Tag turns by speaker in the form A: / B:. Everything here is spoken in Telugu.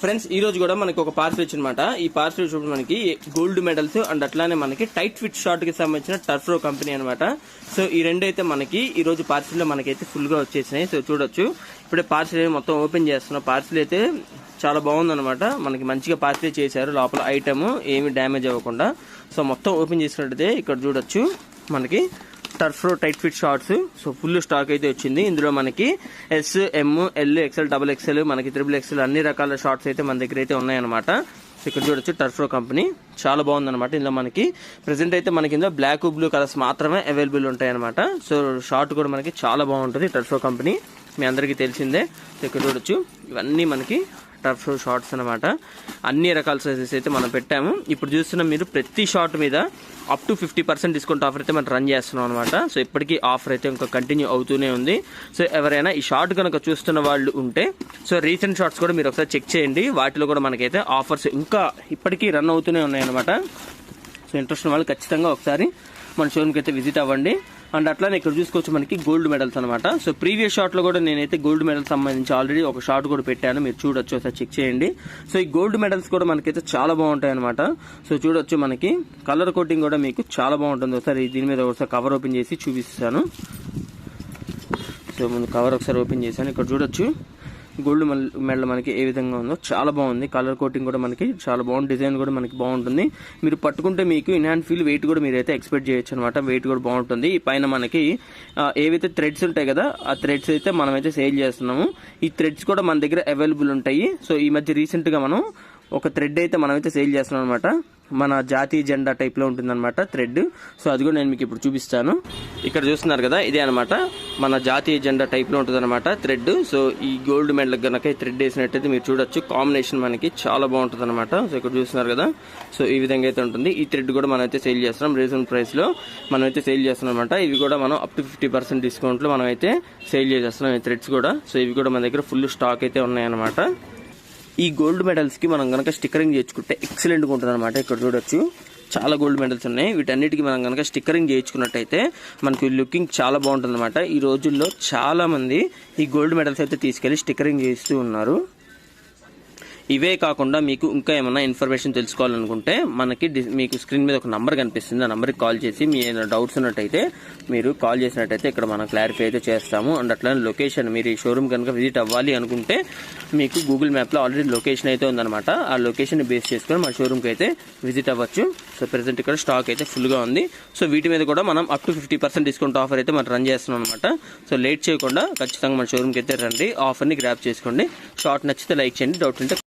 A: ఫ్రెండ్స్ ఈ రోజు కూడా మనకి ఒక పార్సల్ వచ్చినమాట. ఈ పార్సల్ చూడండి మనకి గోల్డ్ మెడల్స్ అండ్ అట్లానే మనకి టైట్ ఫిట్ షార్ట్ కి సంబంధించిన టర్ఫ్రో కంపెనీ అనమాట. సో ఈ రెండు అయితే మనకి ఈ రోజు పార్సల్ లో మనకైతే ఫుల్ గా వచ్చేసినాయి. సో చూడొచ్చు ఇప్పుడే పార్సల్ మొత్తం ఓపెన్ చేస్తున్నాం. పార్సల్ అయితే చాలా బాగుందన్నమాట. మనకి మంచిగా పార్సల్ చేశారు, లోపల ఐటమ్ ఏమి డ్యామేజ్ అవ్వకుండా. సో మొత్తం ఓపెన్ చేసినట్టయితే ఇక్కడ చూడొచ్చు మనకి టర్ఫ్రో tight fit shorts. So full stock అయితే వచ్చింది. ఇందులో మనకి S, M, L, XL, double XL, మనకి ట్రిపుల్ ఎక్స్ఎల్ అన్ని రకాల షార్ట్స్ అయితే మన దగ్గర అయితే ఉన్నాయన్నమాట. ఇక్కడ చూడొచ్చు టర్ఫ్రో కంపెనీ చాలా బాగుందన్నమాట. ఇందులో మనకి ప్రెసెంట్ అయితే మనకి ఇందులో బ్లాక్, బ్లూ కలర్స్ మాత్రమే అవైలబుల్ ఉంటాయన్నమాట. సో షార్ట్ కూడా మనకి చాలా బాగుంటుంది టర్ఫ్రో కంపెనీ, మీ అందరికీ తెలిసిందే. సో ఇక్కడ చూడొచ్చు ఇవన్నీ మనకి టర్ఫ్రో షార్ట్స్ అనమాట. అన్ని రకాల సైజెస్ అయితే మనం పెట్టాము. ఇప్పుడు చూస్తున్నాం మీరు ప్రతి షార్ట్ మీద అప్ టు 50% డిస్కౌంట్ ఆఫర్ అయితే మనం రన్ చేస్తున్నాం అనమాట. సో ఇప్పటికీ ఆఫర్ అయితే ఇంకా కంటిన్యూ అవుతూనే ఉంది. సో ఎవరైనా ఈ షార్ట్ కనుక చూస్తున్న వాళ్ళు ఉంటే సో రీసెంట్ షార్ట్స్ కూడా మీరు ఒకసారి చెక్ చేయండి. వాటిలో కూడా మనకైతే ఆఫర్స్ ఇంకా ఇప్పటికీ రన్ అవుతూనే ఉన్నాయన్నమాట. సో ఇంట్రెస్ట్ ఉన్న వాళ్ళు ఖచ్చితంగా ఒకసారి మన షోరూమ్కి అయితే విజిట్ అవ్వండి. అండ్ అట్లానే ఇక్కడ చూసుకోవచ్చు మనకి గోల్డ్ మెడల్స్ అనమాట. సో ప్రీవియస్ షార్ట్ లో కూడా నేనైతే గోల్డ్ మెడల్స్ సంబంధించి ఆల్రెడీ ఒక షార్ట్ కూడా పెట్టాను, మీరు చూడొచ్చు, ఒకసారి చెక్ చేయండి. సో ఈ గోల్డ్ మెడల్స్ కూడా మనకైతే చాలా బాగుంటాయి అనమాట. సో చూడొచ్చు మనకి కలర్ కోటింగ్ కూడా మీకు చాలా బాగుంటుంది. ఒకసారి దీని మీద ఒకసారి కవర్ ఓపెన్ చేసి చూపిస్తాను. సో ముందు కవర్ ఒకసారి ఓపెన్ చేశాను. ఇక్కడ చూడొచ్చు గోల్డ్ మెడల్ మనకి ఏ విధంగా ఉందో చాలా బాగుంది. కలర్ కోటింగ్ కూడా మనకి చాలా బాగుంది. డిజైన్ కూడా మనకి బాగుంటుంది. మీరు పట్టుకుంటే మీకు ఇన్ హ్యాండ్ ఫీల్ వెయిట్ కూడా మీరైతే ఎక్స్పెక్ట్ చేయొచ్చు అనమాట. వెయిట్ కూడా బాగుంటుంది. ఈ పైన మనకి ఏవైతే థ్రెడ్స్ ఉంటాయి కదా, ఆ థ్రెడ్స్ అయితే మనమైతే సేల్ చేస్తున్నాము. ఈ థ్రెడ్స్ కూడా మన దగ్గర అవైలబుల్ ఉంటాయి. సో ఈ మధ్య రీసెంట్ గా మనం ఒక థ్రెడ్ అయితే మనమైతే సేల్ చేస్తున్నాం అనమాట. మన జాతీయ జెండా టైప్ లో ఉంటుంది అనమాట థ్రెడ్. సో అది కూడా నేను మీకు ఇప్పుడు చూపిస్తాను. ఇక్కడ చూస్తున్నారు కదా, ఇదే అనమాట మన జాతీయ జెండా టైప్ లో ఉంటుంది అనమాట థ్రెడ్. సో ఈ గోల్డ్ మెడల్ కనుక ఈ థ్రెడ్ వేసినట్టయితే మీరు చూడొచ్చు కాంబినేషన్ మనకి చాలా బాగుంటుంది అనమాట. సో ఇక్కడ చూస్తున్నారు కదా, సో ఈ విధంగా అయితే ఉంటుంది. ఈ థ్రెడ్ కూడా మనం అయితే సేల్ చేస్తున్నాం రీజనబుల్ ప్రైస్ లో మనం అయితే సేల్ చేస్తున్నాం అనమాట. ఇవి కూడా మనం అప్ టు 50% డిస్కౌంట్ లో మనం అయితే సేల్ చేసేస్తున్నాం ఈ థ్రెడ్స్ కూడా. సో ఇవి కూడా మన దగ్గర ఫుల్ స్టాక్ అయితే ఉన్నాయన్నమాట. ఈ గోల్డ్ మెడల్స్ కి మనం కనుక స్టిక్కరింగ్ చేయించుకుంటే ఎక్సలెంట్ గా ఉంటుంది అనమాట. ఇక్కడ చూడొచ్చు చాలా గోల్డ్ మెడల్స్ ఉన్నాయి. వీటన్నిటికీ మనం కనుక స్టిక్కరింగ్ చేయించుకున్నట్టయితే మనకి లుకింగ్ చాలా బాగుంటుంది అనమాట. ఈ రోజుల్లో చాలా మంది ఈ గోల్డ్ మెడల్స్ అయితే తీసుకెళ్లి స్టిక్కరింగ్ చేస్తూ ఉన్నారు. ఇవే కాకుండా మీకు ఇంకా ఏమైనా ఇన్ఫర్మేషన్ తెలుసుకోవాలనుకుంటే మనకి మీకు స్క్రీన్ మీద ఒక నంబర్ కనిపిస్తుంది. ఆ నంబర్కి కాల్ చేసి మీ ఏమైనా డౌట్స్ ఉన్నట్టయితే మీరు కాల్ చేసినట్టయితే ఇక్కడ మనం క్లారిఫై అయితే చేస్తాము. అండ్ అట్లానే లొకేషన్, మీరు ఈ షోరూమ్ కనుక విజిట్ అవ్వాలి అనుకుంటే మీకు గూగుల్ మ్యాప్లో ఆల్రెడీ లొకేషన్ అయితే ఉందన్నమాట. ఆ లొకేషన్ బేస్ చేసుకొని మన షోరూమ్కి అయితే విజిట్ అవ్వచ్చు. సో ప్రెసెంట్ ఇక్కడ స్టాక్ అయితే ఫుల్గా ఉంది. సో వీటి మీద కూడా మనం అప్ టు 50% డిస్కౌంట్ ఆఫర్ అయితే మనం రన్ చేస్తున్నాం అనమాట. సో లేట్ చేయకుండా ఖచ్చితంగా మన షోరూమ్కి అయితే రండి, ఆఫర్ని గ్రాప్ చేసుకోండి. షార్ట్ నచ్చితే లైక్ చేయండి, డౌట్ ఉంటే